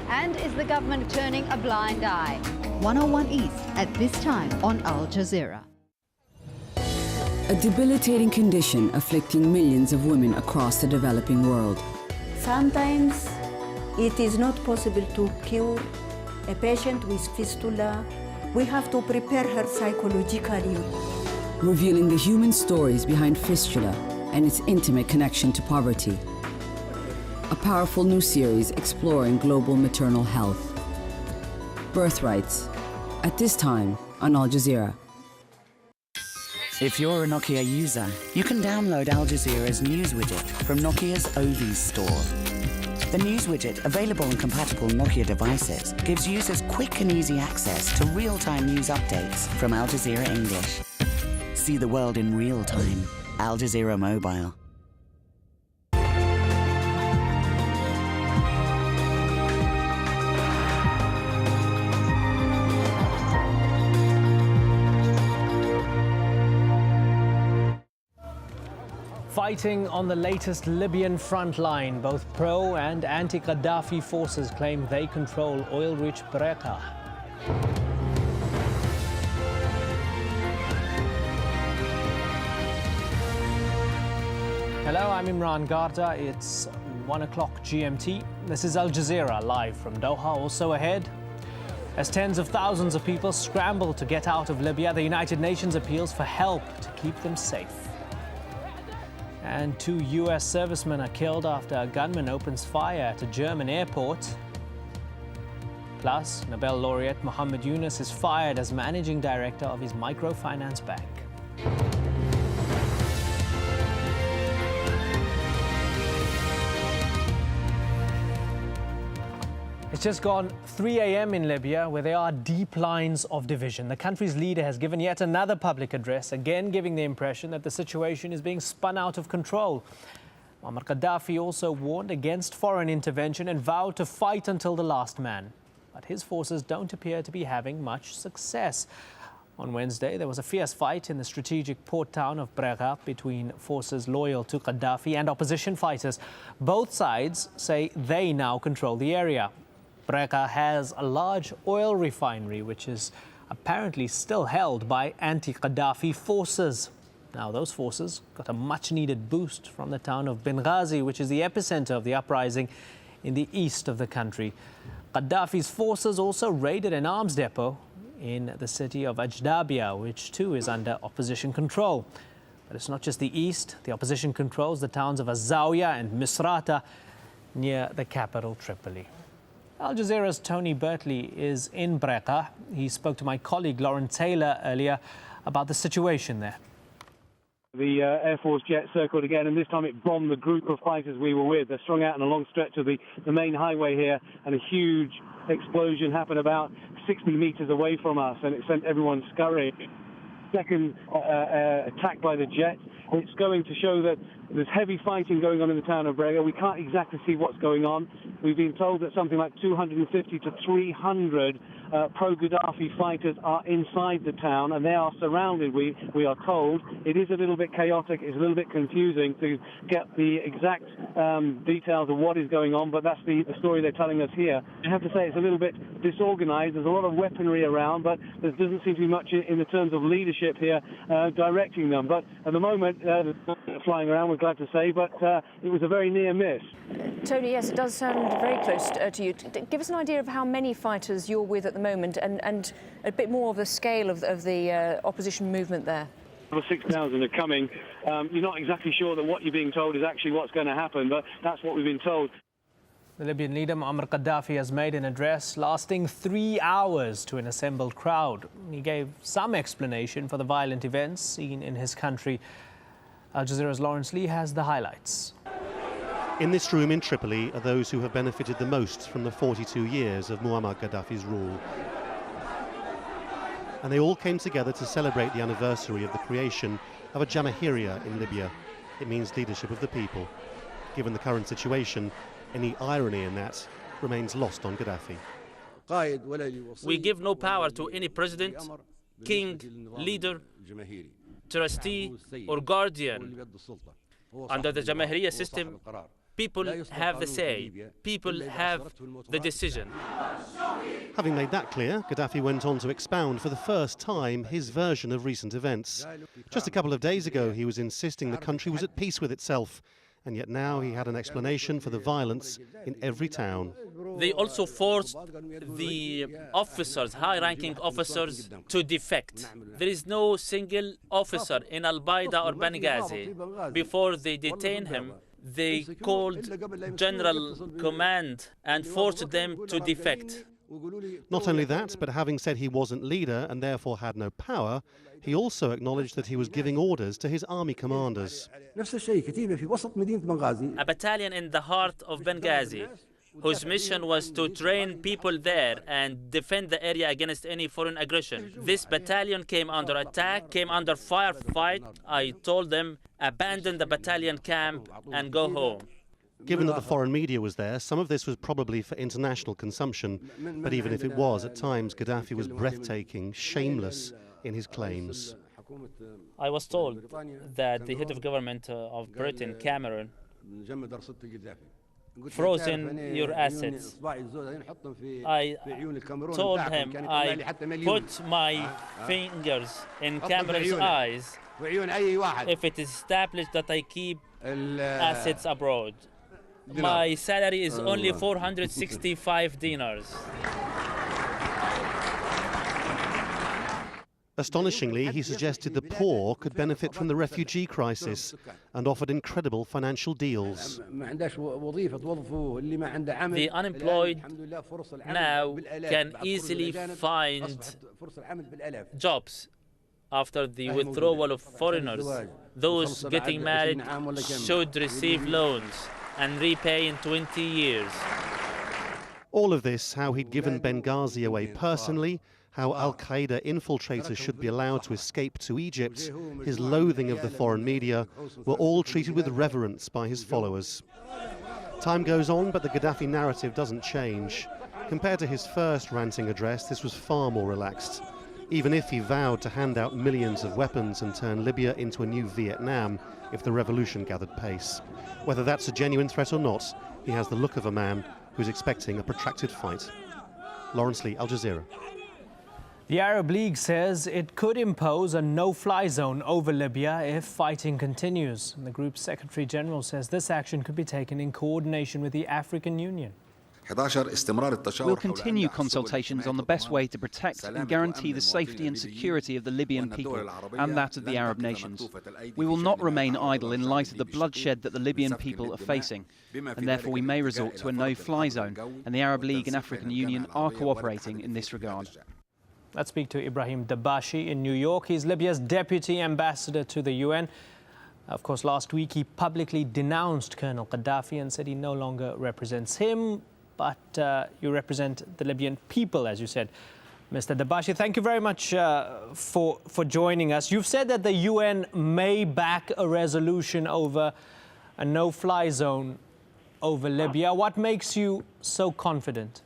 And is the government turning a blind eye? 101 East at this time on Al Jazeera. A debilitating condition afflicting millions of women across the developing world. Sometimes it is not possible to cure a patient with fistula. We have to prepare her psychologically. Revealing the human stories behind fistula and its intimate connection to poverty. A powerful new series exploring global maternal health. Birthrights, at this time on Al Jazeera. If you're a Nokia user, you can download Al Jazeera's news widget from Nokia's Ovies store. The news widget, available on compatible Nokia devices, gives users quick and easy access to real-time news updates from Al Jazeera English. See the world in real time. Al Jazeera Mobile. Fighting on the latest Libyan front line, both pro- and anti-Gaddafi forces claim they control oil-rich Breka. Hello, I'm Imran Garda. It's 1 o'clock GMT. This is Al Jazeera live from Doha. Also ahead, as tens of thousands of people scramble to get out of Libya, the United Nations appeals for help to keep them safe. And 2 US servicemen are killed after a gunman opens fire at a German airport. Plus, Nobel laureate Muhammad Yunus is fired as managing director of his microfinance bank. It's just gone 3 a.m. in Libya, where there are deep lines of division. The country's leader has given yet another public address, again giving the impression that the situation is being spun out of control. Muammar Gaddafi also warned against foreign intervention and vowed to fight until the last man. But his forces don't appear to be having much success. On Wednesday, there was a fierce fight in the strategic port town of Brega between forces loyal to Gaddafi and opposition fighters. Both sides say they now control the area. Breka has a large oil refinery, which is apparently still held by anti-Gaddafi forces. Now, those forces got a much-needed boost from the town of Benghazi, which is the epicenter of the uprising in the east of the country. Gaddafi's forces also raided an arms depot in the city of Ajdabia, which too is under opposition control. But it's not just the east. The opposition controls the towns of Azawiya and Misrata near the capital, Tripoli. Al Jazeera's Tony Bertley is in Breka. He spoke to my colleague Lauren Taylor earlier about the situation there. The Air Force jet circled again, and this time it bombed the group of fighters we were with. They're strung out on a long stretch of the main highway here, and a huge explosion happened about 60 meters away from us, and it sent everyone scurrying. Second attack by the jet. It's going to show that there's heavy fighting going on in the town of Brega. We can't exactly see what's going on. We've been told that something like 250 to 300 pro-Gaddafi fighters are inside the town, and they are surrounded, we are told. It is a little bit chaotic. It's a little bit confusing to get the exact details of what is going on, but that's the story they're telling us here. I have to say it's a little bit disorganized. There's a lot of weaponry around, but there doesn't seem to be much in the terms of leadership here directing them. But at the moment, flying around, we're glad to say, but it was a very near miss. Tony, yes, it does sound very close to you. Give us an idea of how many fighters you're with at the moment, and a bit more of the scale of the opposition movement there. Over 6,000 are coming. You're not exactly sure that what you're being told is actually what's going to happen, but that's what we've been told. The Libyan leader Muammar Gaddafi has made an address lasting 3 hours to an assembled crowd. He gave some explanation for the violent events seen in his country. Al Jazeera's Lawrence Lee has the highlights. In this room in Tripoli are those who have benefited the most from the 42 years of Muammar Gaddafi's rule. And they all came together to celebrate the anniversary of the creation of a Jamahiriya in Libya. It means leadership of the people. Given the current situation, any irony in that remains lost on Gaddafi. We give no power to any president, king, leader, trustee or guardian. Under the Jamahiriya system, People have the say. People have the decision. Having made that clear, Gaddafi went on to expound for the first time his version of recent events. Just a couple of days ago, he was insisting the country was at peace with itself, and yet now he had an explanation for the violence in every town. They also forced the officers, high-ranking officers, to defect. There is no single officer in Al-Baida or Benghazi. Before they detain him, they called General Command and forced them to defect. Not only that, but having said he wasn't leader and therefore had no power, he also acknowledged that he was giving orders to his army commanders. A battalion in the heart of Benghazi, whose mission was to train people there and defend the area against any foreign aggression. This battalion came under attack, came under firefight. I told them, abandon the battalion camp and go home. Given that the foreign media was there, some of this was probably for international consumption. But even if it was, at times Gaddafi was breathtaking, shameless in his claims. I was told that the head of government of Britain, Cameron, frozen your assets. I told him I put my fingers in Cameron's eyes if it is established that I keep assets abroad. My salary is only 465 dinars. Astonishingly, he suggested the poor could benefit from the refugee crisis and offered incredible financial deals. The unemployed now can easily find jobs after the withdrawal of foreigners. Those getting married should receive loans and repay in 20 years. All of this, how he'd given Benghazi away personally, how Al-Qaeda infiltrators should be allowed to escape to Egypt, his loathing of the foreign media, were all treated with reverence by his followers. Time goes on, but the Gaddafi narrative doesn't change. Compared to his first ranting address, this was far more relaxed. Even if he vowed to hand out millions of weapons and turn Libya into a new Vietnam if the revolution gathered pace. Whether that's a genuine threat or not, he has the look of a man who's expecting a protracted fight. Lawrence Lee, Al Jazeera. The Arab League says it could impose a no-fly zone over Libya if fighting continues. And the group's Secretary General says this action could be taken in coordination with the African Union. We'll continue consultations on the best way to protect and guarantee the safety and security of the Libyan people and that of the Arab nations. We will not remain idle in light of the bloodshed that the Libyan people are facing, and therefore we may resort to a no-fly zone, and the Arab League and African Union are cooperating in this regard. Let's speak to Ibrahim Dabashi in New York. He's Libya's deputy ambassador to the UN. Of course, last week he publicly denounced Colonel Gaddafi and said he no longer represents him, but you represent the Libyan people, as you said. Mr. Dabashi, thank you very much for joining us. You've said that the UN may back a resolution over a no-fly zone over Libya. What makes you so confident?